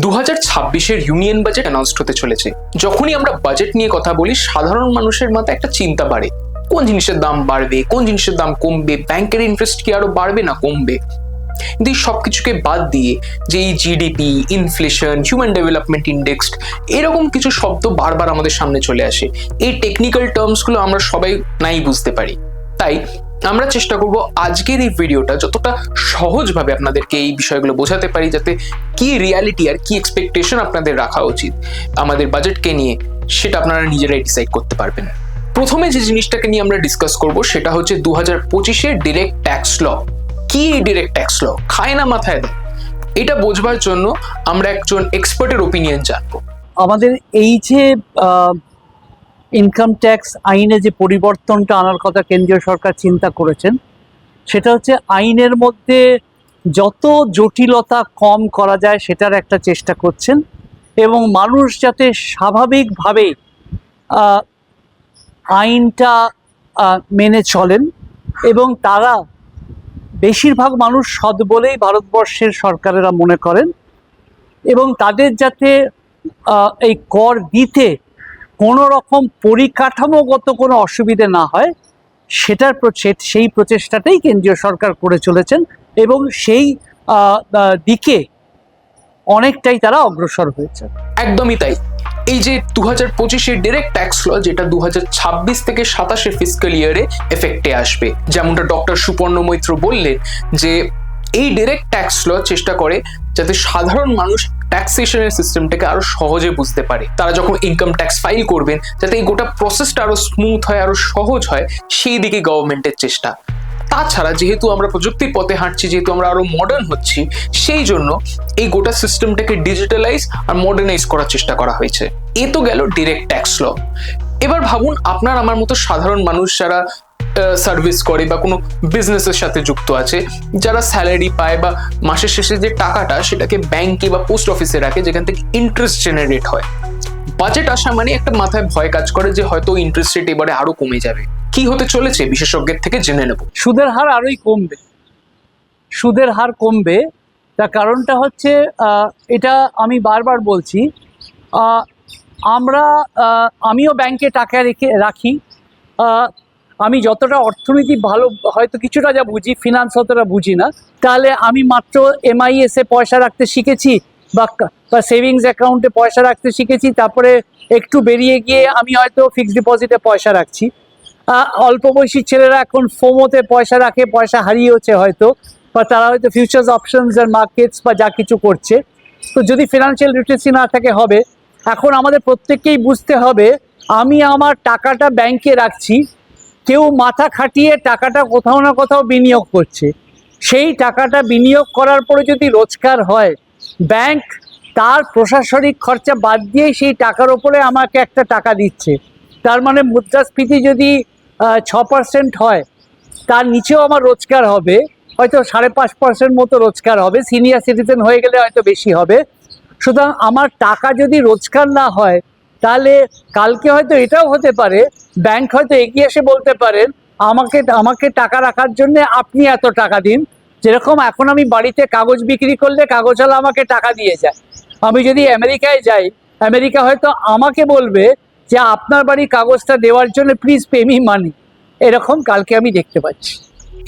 2026-এর union budget announced হতে চলেছে। যখনই আমরা বাজেট নিয়ে কথা বলি, সাধারণ মানুষের মাথায় একটা চিন্তা বাড়ে, কোন জিনিসের দাম বাড়বে, কোন জিনিসের দাম কমবে, ব্যাংকের ইন্টারেস্ট কি আরো বাড়বে না কমবে। কিন্তু এই সবকিছুকে বাদ দিয়ে যে এই GDP, inflation, human development index, এরকম কিছু শব্দ বারবার আমাদের সামনে চলে আসে। এই টেকনিক্যাল টার্মসগুলো আমরা সবাই নাই বুঝতে পারি। তাই আমরা চেষ্টা করব আজকের এই ভিডিওটা যতটা সহজভাবে আপনাদেরকে এই বিষয়গুলো বোঝাতে পারি, যাতে কি রিয়ালিটি আর কি এক্সপেকটেশন আপনাদের রাখা উচিত আমাদের বাজেটকে নিয়ে, সেটা আপনারা নিজেরাই ডিসাইড করতে পারবেন। প্রথমে যে জিনিসটাকে নিয়ে আমরা ডিসকাস করব সেটা হচ্ছে 2025-এর ডিরেক্ট ট্যাক্স ল। কি এই ডিরেক্ট ট্যাক্স ল? খায় না মাথায় দেয়? এটা বোঝবার জন্য আমরা একজন এক্সপার্টের ওপিনিয়ন জানবো। আমাদের এই যে ইনকাম ট্যাক্স আইনে যে পরিবর্তনটা আনার কথা কেন্দ্রীয় সরকার চিন্তা করেছেন, সেটা হচ্ছে আইনের মধ্যে যত জটিলতা কম করা যায় সেটার একটা চেষ্টা করছেন, এবং মানুষ যাতে স্বাভাবিকভাবে আইনটা মেনে চলেন, এবং তারা বেশিরভাগ মানুষ সৎ বলেই ভারতবর্ষের সরকারেরা মনে করেন, এবং তাদের যাতে এই কর দিতে কোনো রকম পরিকাঠামোগত কোনো অসুবিধে না হয়, সেই প্রচেষ্টাটাই কেন্দ্রীয় সরকার করে চলেছেন, এবং সেই দিকে অনেকটাই তারা অগ্রসর হয়েছে। একদমই তাই। এই যে 2025-এর ডিরেক্ট ট্যাক্স ল, যেটা 2026 থেকে 27-এর ফিসক্যাল ইয়ারে এফেক্টে আসবে, যেমনটা ডক্টর সুপর্ণ মৈত্র বললেন, যে এই ডিরেক্ট ট্যাক্স ল চেষ্টা করে যাতে সাধারণ মানুষ ট্যাক্সেশনের সিস্টেমটাকে আরো সহজে বুঝতে পারে। তারা যখন ইনকাম ট্যাক্স ফাইল করবেন, যাতে এই গোটা প্রসেসটা আরো স্মুথ হয়, আরো সহজ হয়, সেই দিকে গভর্নমেন্টের চেষ্টা। তাছাড়া যেহেতু আমরা প্রযুক্তির পথে হাঁটছি, যেহেতু আমরা আরো মডার্ন হচ্ছি, সেই জন্য এই গোটা সিস্টেমটাকে ডিজিটালাইজ আর মডার্নাইজ করার চেষ্টা করা হয়েছে। এ তো গেল ডিরেক্ট ট্যাক্স ল। এবার ভাবুন, আপনার আমার মতো সাধারণ মানুষ যারা সার্ভিস করে বা কোনো বিজনেসের সাথে যুক্ত আছে, যারা স্যালারি পায় বা মাসের শেষে যে টাকাটা সেটাকে ব্যাংকে বা পোস্ট অফিসে রাখে, যেখান থেকে ইন্টারেস্ট জেনারেট হয়। বাজেট আসা মানে একটা মাথায় ভয় কাজ করে যে হয়তো ইন্টারেস্ট রেট এবারে আরো কমে যাবে। কি হতে চলেছে বিশেষজ্ঞের থেকে জেনে নেব। সুদের হার আরোই কমবে। সুদের হার কমবে, তার কারণটা হচ্ছে, এটা আমি বারবার বলছি, আমিও ব্যাংকে টাকা রাখি। আমি যতটা অর্থনীতি ভালো হয়তো কিছুটা যা বুঝি, ফিনান্স অতটা বুঝি না, তাহলে আমি মাত্র MIS-এ পয়সা রাখতে শিখেছি বা সেভিংস অ্যাকাউন্টে পয়সা রাখতে শিখেছি, তারপরে একটু বেরিয়ে গিয়ে আমি হয়তো ফিক্সড ডিপোজিটে পয়সা রাখছি। অল্প বয়সী ছেলেরা এখন ফোমোতে পয়সা রাখে, পয়সা হারিয়েছে হয়তো, বা তারা হয়তো ফিউচার্স অপশনস আর মার্কেটস বা যা কিছু করছে। তো যদি ফিনান্সিয়াল লিটারেসি না থাকে হবে, এখন আমাদের প্রত্যেককেই বুঝতে হবে, আমি আমার টাকাটা ব্যাংকে রাখছি, কেউ মাথা খাটিয়ে টাকাটা কোথাও না কোথাও বিনিয়োগ করছে। সেই টাকাটা বিনিয়োগ করার পরে যদি রোজগার হয়, ব্যাংক তার প্রশাসনিক খরচা বাদ দিয়েই সেই টাকার ওপরে আমাকে একটা টাকা দিচ্ছে। তার মানে মুদ্রাস্ফীতি যদি 6% হয়, তার নিচেও আমার রোজগার হবে, হয়তো 5.5% মতো রোজগার হবে, সিনিয়র সিটিজেন হয়ে গেলে হয়তো বেশি হবে। সুতরাং আমার টাকা যদি রোজগার না হয়, তাহলে কালকে হয়তো এটাও হতে পারে, ব্যাংক হয়তো এগিয়ে এসে বলতে পারেন, আমাকে টাকা রাখার জন্য আপনি এত টাকা দিন। যেরকম এখন আমি বাড়িতে কাগজ বিক্রি করলে কাগজওয়ালা আমাকে টাকা দিয়ে যায়। আমি যদি আমেরিকায় যাই, আমেরিকা হয়তো আমাকে বলবে যে আপনার বাড়ির কাগজটা দেওয়ার জন্য প্লিজ পে মি মানি। এরকম কালকে আমি দেখতে পাচ্ছি।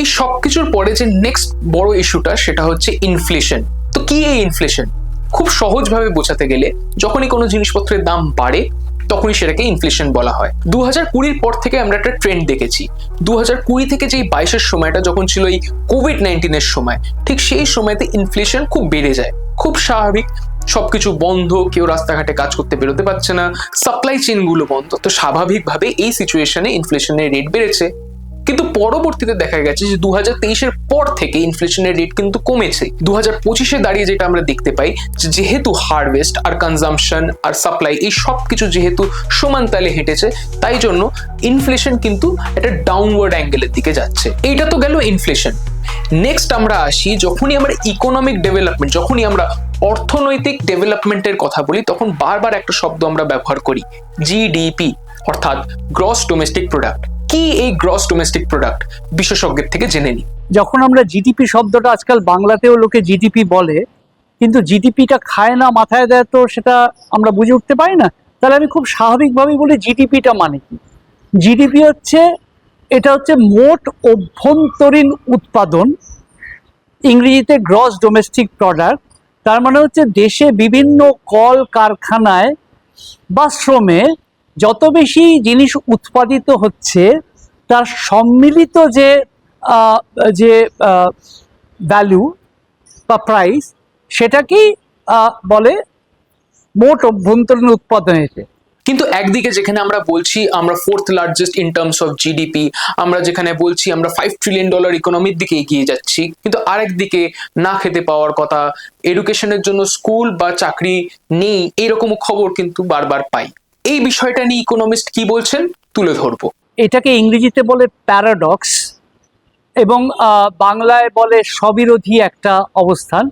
এই সব কিছুর পরে যে নেক্সট বড় ইস্যুটা, সেটা হচ্ছে ইনফ্লেশন। তো কি এই ইনফ্লেশন? খুব সহজভাবে বোঝাতে গেলে, যখনই কোনো জিনিসপত্রের দাম বাড়ে তখনই সেটাকে ইনফ্লেশন বলা হয়। 2020 পর থেকে আমরা একটা ট্রেন্ড দেখেছি। 2020 থেকে যেই 22-এর সময়টা যখন ছিল এই COVID-19-এর সময়, ঠিক সেই সময়তে ইনফ্লেশন খুব বেড়ে যায়। খুব স্বাভাবিক, সবকিছু বন্ধ, কেউ রাস্তাঘাটে কাজ করতে বেরোতে পারছে না, সাপ্লাই চেইনগুলো বন্ধ, তো স্বাভাবিকভাবে এই সিচুয়েশনে ইনফ্লেশনের রেট বেড়েছে। কিন্তু পরবর্তীতে দেখা গেছে যে 2023-এর পর থেকে ইনফ্লেশনের রেট কিন্তু কমেছে। 2025-এ দাঁড়িয়ে যেটা আমরা দেখতে পাই, যেহেতু হারভেস্ট আর কনজাম্পশন আর সাপ্লাই এই সব কিছু যেহেতু সমান তালে হেঁটেছে, তাই জন্য ইনফ্লেশন কিন্তু একটা ডাউনওয়ার্ড অ্যাঙ্গেলের দিকে যাচ্ছে। এইটা তো গেল ইনফ্লেশন। নেক্সট আমরা আসি, যখনই আমরা ইকোনমিক ডেভেলপমেন্ট, যখনই আমরা অর্থনৈতিক ডেভেলপমেন্টের কথা বলি, তখন বারবার একটা শব্দ আমরা ব্যবহার করি, জিডিপি, অর্থাৎ গ্রস ডোমেস্টিক প্রোডাক্ট। কি এই গ্রস ডোমেস্টিক প্রোডাক্ট? বিশেষজ্ঞের থেকে জেনে নিই। যখন আমরা জিডিপি শব্দটা আজকাল বাংলাতেও লোকে জিডিপি বলে, কিন্তু জিডিপিটা খায় না, মাথায় দেয়, তো সেটা আমরা বুঝে উঠতে পারি না। তাহলে আমি খুব স্বাভাবিকভাবেই বলি জিডিপিটা মানে কি। জিডিপি হচ্ছে, এটা হচ্ছে মোট অভ্যন্তরীণ উৎপাদন, ইংরেজিতে গ্রস ডোমেস্টিক প্রোডাক্ট। তার মানে হচ্ছে দেশে বিভিন্ন কল কারখানায় বা শ্রমে যত বেশি জিনিস উৎপাদিত হচ্ছে তার সম্মিলিত যে যে ভ্যালু বা প্রাইস, সেটাকেই বলে মোট অভ্যন্তরীণ উৎপাদন। এতে কিন্তু একদিকে যেখানে আমরা বলছি আমরা fourth largest in terms of GDP, আমরা যেখানে বলছি আমরা $5 ট্রিলিয়ন ইকোনমির দিকে এগিয়ে যাচ্ছি, কিন্তু আরেকদিকে না খেতে পাওয়ার কথা, এডুকেশনের জন্য স্কুল বা চাকরি নেই, এরকম খবর কিন্তু বারবার পাই। এই বিষয়টা নিয়ে ইকোনমিস্ট কি বলছেন তুলে ধরবো। এটাকে ইংরেজিতে বলে প্যারাডক্স এবং বাংলায় বলে স্ববিরোধী একটা অবস্থান।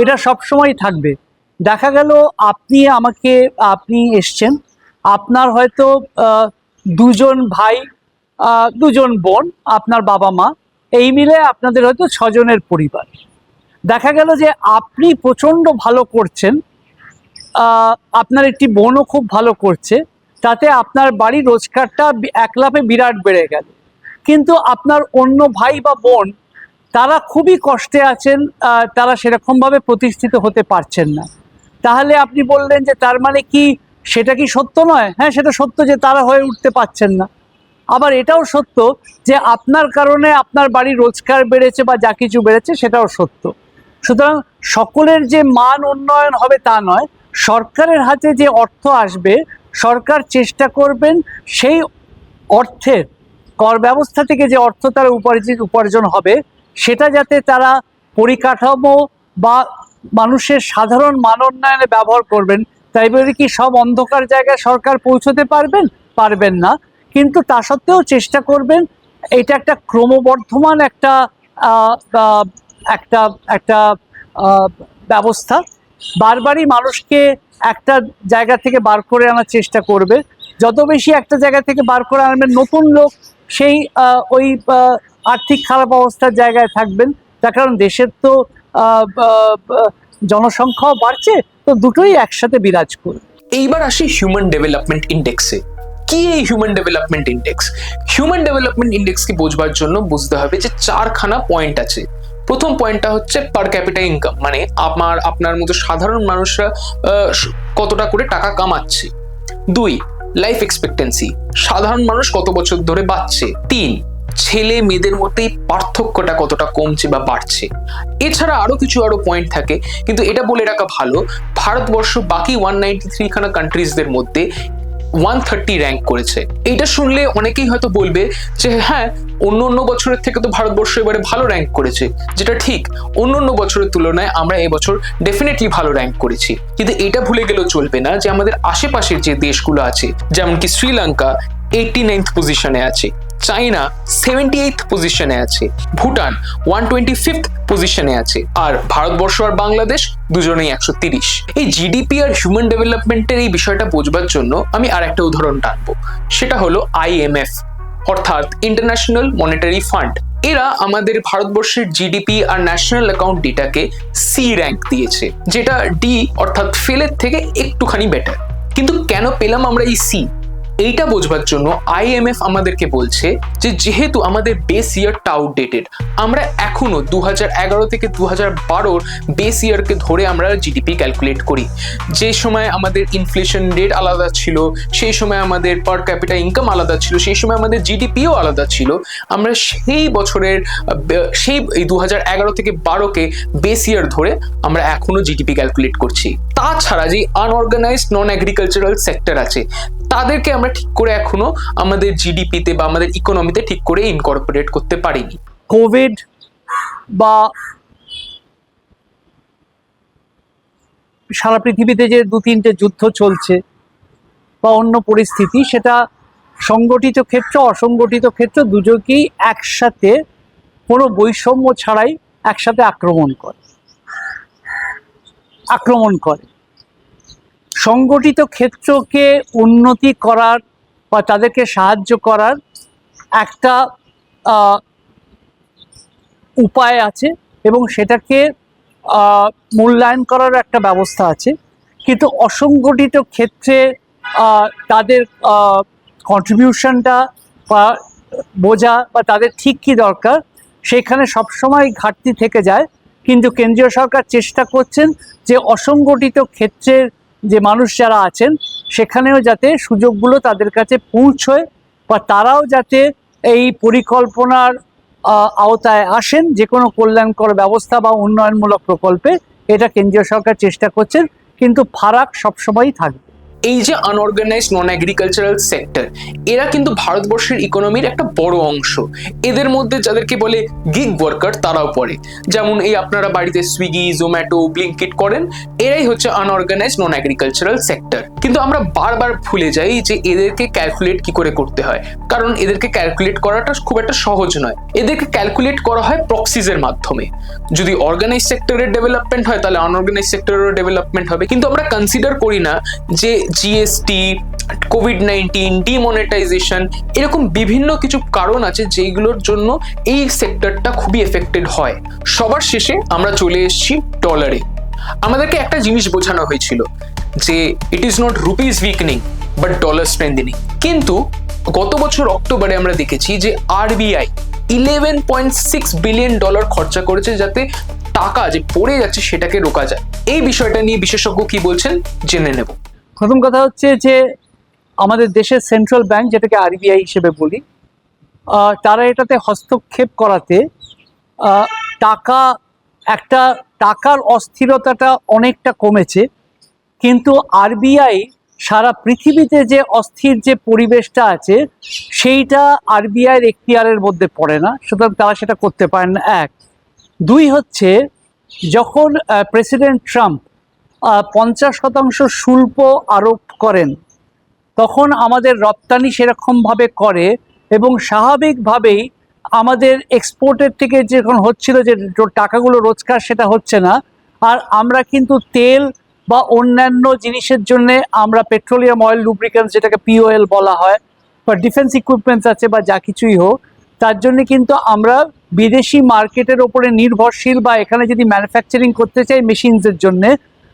এটা সবসময় থাকবে। দেখা গেল আপনি এসছেন, আপনার হয়তো দুজন ভাই, দুজন বোন, আপনার বাবা মা, এই মিলে আপনাদের হয়তো 6 জনের পরিবার। দেখা গেল যে আপনি প্রচণ্ড ভালো করছেন, আপনার একটি বোনও খুব ভালো করছে, তাতে আপনার বাড়ির রোজগারটা এক লাফে বিরাট বেড়ে গেল। কিন্তু আপনার অন্য ভাই বা বোন তারা খুবই কষ্টে আছেন, তারা সেরকমভাবে প্রতিষ্ঠিত হতে পারছেন না। তাহলে আপনি বললেন যে তার মানে কি সেটা কি সত্য নয়? হ্যাঁ, সেটা সত্য যে তারা হয়ে উঠতে পারছেন না। আবার এটাও সত্য যে আপনার কারণে আপনার বাড়ির রোজগার বেড়েছে বা যা কিছু বেড়েছে সেটাও সত্য। সুতরাং সকলের যে মান উন্নয়ন হবে তা নয়, সরকারের হাতে যে অর্থ আসবে সরকার চেষ্টা করবেন সেই অর্থের, কর ব্যবস্থা থেকে যে অর্থ তারা উপার্জন হবে সেটা যাতে তারা পরিকাঠামো বা মানুষের সাধারণ মান উন্নয়নে ব্যবহার করবেন। তাই বলে কি সব অন্ধকার জায়গায় সরকার পৌঁছতে পারবেন না, কিন্তু তা সত্ত্বেও চেষ্টা করবেন। এটা একটা ক্রমবর্ধমান একটা একটা একটা ব্যবস্থা, বারবারই মানুষকে একটা জায়গা থেকে বার করে আনার চেষ্টা করবে। যত বেশি একটা জায়গা থেকে বার করে আনবেন, নতুন লোক সেই ওই আর্থিক খারাপ অবস্থার জায়গায় থাকবেন। তার কারণ দেশের তো জনসংখ্যাও বাড়ছে, তো দুটোই একসাথে বিরাজ করবে। এইবার আসি হিউম্যান ডেভেলপমেন্ট ইন্ডেক্সে। কি এই human development index? Human development index কি বোঝবার জন্য বুঝতে হবে যে 4খানা পয়েন্ট আছে। প্রথম পয়েন্টটা হচ্ছে পার ক্যাপিটা ইনকাম, মানে আপনার মতো সাধারণ মানুষরা কতটা করে টাকা কামাচ্ছে। 2, লাইফ এক্সপেক্টেন্সি, সাধারণ মানুষ কত বছর ধরে বাঁচছে। 3, ছেলে মেয়েদের মধ্যে পার্থক্যটা কতটা কমছে বা বাড়ছে। এছাড়া আরো পয়েন্ট থাকে, কিন্তু এটা বলে রাখা ভালো, ভারতবর্ষ বাকি 193খানা কান্ট্রিজদের মধ্যে 130 র্যাঙ্ক করেছে। এটা শুনলে অনেকেই হয়তো বলবে যে হ্যাঁ, অন্য বছরের থেকে তো ভারতবর্ষ এবারে ভালো র্যাঙ্ক করেছে, যেটা ঠিক। অন্য বছরের তুলনায় আমরা এবছর ডেফিনেটলি ভালো র্যাঙ্ক করেছি, কিন্তু এটা ভুলে গেলেও চলবে না যে আমাদের আশেপাশের যে দেশগুলো আছে, যেমন কি শ্রীলঙ্কা 89th পজিশনে আছে, চায়না 78th পজিশনে আছে, ভুটান 125th পজিশনে আছে, আর ভারতবর্ষ আর বাংলাদেশ দুজনেই 130। এই জিডিপি আর হিউম্যান ডেভেলপমেন্টের এই বিষয়টা বোঝবার জন্য আমি আর একটা উদাহরণ টানবো, সেটা হলো IMF, অর্থাৎ ইন্টারন্যাশনাল মনিটারি ফান্ড। এরা আমাদের ভারতবর্ষের জিডিপি আর ন্যাশনাল অ্যাকাউন্ট ডেটাকে সি র্যাঙ্ক দিয়েছে, যেটা ডি অর্থাৎ ফেলের থেকে একটুখানি বেটার। কিন্তু কেন পেলাম আমরা এই সি? এইটা বোঝবার জন্য IMF আমাদেরকে বলছে যে যেহেতু আমাদের বেস ইয়ারটা আউটডেটেড, আমরা এখনো 2011 থেকে 2012 বেস ইয়ারকে ধরে আমরা জিডিপি ক্যালকুলেট করি। যে সময় আমাদের ইনফ্লেশন রেট আলাদা ছিল, সেই সময় আমাদের পার ক্যাপিটা ইনকাম আলাদা ছিল, সেই সময় আমাদের জিডিপিও আলাদা ছিল। আমরা সেই বছরের এই 2011 থেকে 12কে বেস ইয়ার ধরে আমরা এখনো জিডিপি ক্যালকুলেট করছি। তাছাড়া যে আনঅর্গানাইজড নন এগ্রিকালচারাল সেক্টর আছে, তাদেরকে আমরা ঠিক করে এখনো আমাদের জিডিপিতে বা আমাদের ইকোনমিতে ঠিক করে ইনকর্পোরেট করতে পারিনি। কোভিড বা সারা পৃথিবীতে যে 2-3টে যুদ্ধ চলছে বা অন্য পরিস্থিতি, সেটা সংগঠিত ক্ষেত্র অসংগঠিত ক্ষেত্র দুটোকেই একসাথে কোনো বৈষম্য ছাড়াই একসাথে আক্রমণ করে। সংগঠিত ক্ষেত্রকে উন্নতি করার বা তাদেরকে সাহায্য করার একটা উপায় আছে, এবং সেটাকে মূল্যায়ন করার একটা ব্যবস্থা আছে, কিন্তু অসংগঠিত ক্ষেত্রে তাদের কন্ট্রিবিউশনটা বা বোঝা বা তাদের ঠিক কী দরকার সেখানে সবসময় ঘাটতি থেকে যায়। কিন্তু কেন্দ্রীয় সরকার চেষ্টা করছেন যে অসংগঠিত ক্ষেত্রের যে মানুষ যারা আছেন সেখানেও যাতে সুযোগগুলো তাদের কাছে পৌঁছয় বা তারাও যাতে এই পরিকল্পনার আওতায় আসেন যে কোনো কল্যাণকর ব্যবস্থা বা উন্নয়নমূলক প্রকল্পে। এটা কেন্দ্রীয় সরকার চেষ্টা করছেন, কিন্তু ফারাক সবসময়ই থাকবে। এই যে আনঅর্গানাইজড নন এগ্রিকালচারাল সেক্টর, এরা কিন্তু ভারতবর্ষের ইকোনমির একটা বড় অংশ। এদের মধ্যে যাদেরকে বলে গিগ ওয়ার্কার তারাও পড়ে। যেমন এই আপনারা বাড়িতে সুইগি, জোম্যাটো, ব্লিঙ্কিট করেন, এরাই হচ্ছে আনঅর্গানাইজড নন এগ্রিকালচারাল সেক্টর। কিন্তু আমরা বারবার ভুলে যাই যে এদেরকে ক্যালকুলেট কি করে করতে হয়, কারণ এদেরকে ক্যালকুলেট করাটা খুব একটা সহজ নয়। এদেরকে ক্যালকুলেট করা হয় প্রক্সিসের মাধ্যমে। যদি অর্গানাইজ সেক্টরের ডেভেলপমেন্ট হয় তাহলে আনঅর্গানাইজ সেক্টরেরও ডেভেলপমেন্ট হবে, কিন্তু আমরা কনসিডার করি না যে জিএসটি, কোভিড-19, ডিমনিটাইজেশন, এরকম বিভিন্ন কিছু কারণ আছে যেগুলোর জন্য এই সেক্টরটা খুবই এফেক্টেড হয়। সবার শেষে আমরা চলে এসেছি ডলারে। আমাদেরকে একটা জিনিস বোঝানো হয়েছিল যে it is not rupees weakening but dollar strengthening, কিন্তু গত বছর অক্টোবরে আমরা দেখেছি যে আরবিআই $11.6 বিলিয়ন খরচা করেছে যাতে টাকা যে পড়ে যাচ্ছে সেটাকে রোকা যায়। এই বিষয়টা নিয়ে বিশেষজ্ঞ কি বলছেন জেনে নেব। প্রথম কথা হচ্ছে যে আমাদের দেশের সেন্ট্রাল ব্যাংক, যেটাকে আরবিআই হিসেবে বলি, তারা এটাতে হস্তক্ষেপ করাতে টাকার অস্থিরতাটা অনেকটা কমেছে। কিন্তু আরবিআই সারা পৃথিবীতে যে অস্থির যে পরিবেশটা আছে সেইটা আরবিআইয়ের এখতিয়ারের মধ্যে পড়ে না, সুতরাং তারা সেটা করতে পারেন না। এক। দুই হচ্ছে, যখন প্রেসিডেন্ট ট্রাম্প 50% শুল্ক আরোপ করেন তখন আমাদের রপ্তানি সেরকমভাবে করে এবং স্বাভাবিকভাবেই আমাদের এক্সপোর্টের থেকে যখন হচ্ছিল যে টাকাগুলো রোজগার সেটা হচ্ছে না। আর আমরা কিন্তু তেল বা অন্যান্য জিনিসের জন্য আমরা পেট্রোলিয়াম অয়েল, লুব্রিকেন্টস যেটাকে পিওএল বলা হয়, বা ডিফেন্স ইকুইপমেন্টস আছে বা যা কিছুই হোক, তার জন্য কিন্তু আমরা বিদেশি মার্কেটের ওপরে নির্ভরশীল। বা এখানে যদি ম্যানুফ্যাকচারিং করতে চাই মেশিনসের জন্যে,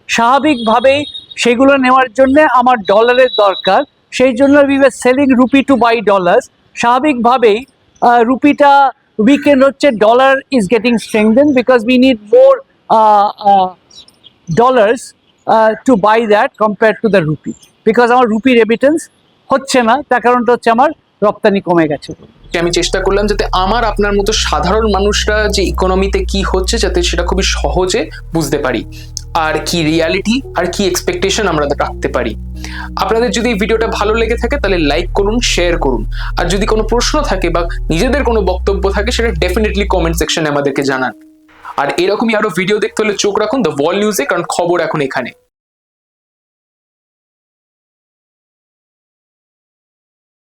স্বাভাবিকভাবেই সেগুলো নেওয়ার জন্য আমার ডলারের দরকার। সেই জন্য we were selling rupee to buy dollars. স্বাভাবিকভাবেই রুপিটা উইকেন্ড হচ্ছে, dollar is getting strengthen because we need more dollars to buy that compare to the rupee. Because আমার রুপি রেমিটেন্স হচ্ছে না, তার কারণটা হচ্ছে আমার রপ্তানি কমে গেছে। আমি চেষ্টা করলাম যাতে আমার আপনার মতো সাধারণ মানুষরা যে ইকোনমিতে কি হচ্ছে যাতে সেটা খুবই সহজে বুঝতে পারি, আর কি রিয়ালিটি আর কি এক্সপেকটেশন আমরা রাখতে পারি। আপনাদের যদি এই ভিডিওটা ভালো লেগে থাকে তাহলে লাইক করুন, শেয়ার করুন, আর যদি কোনো প্রশ্ন থাকে বা নিজেদের কোনো বক্তব্য থাকে সেটা ডেফিনেটলি কমেন্ট সেকশনে আমাদেরকে জানান। আর এরকমই আরো ভিডিও দেখতে হলে চোখ রাখুন দ্য ওয়াল নিউজে, কারণ খবর এখন এখানে।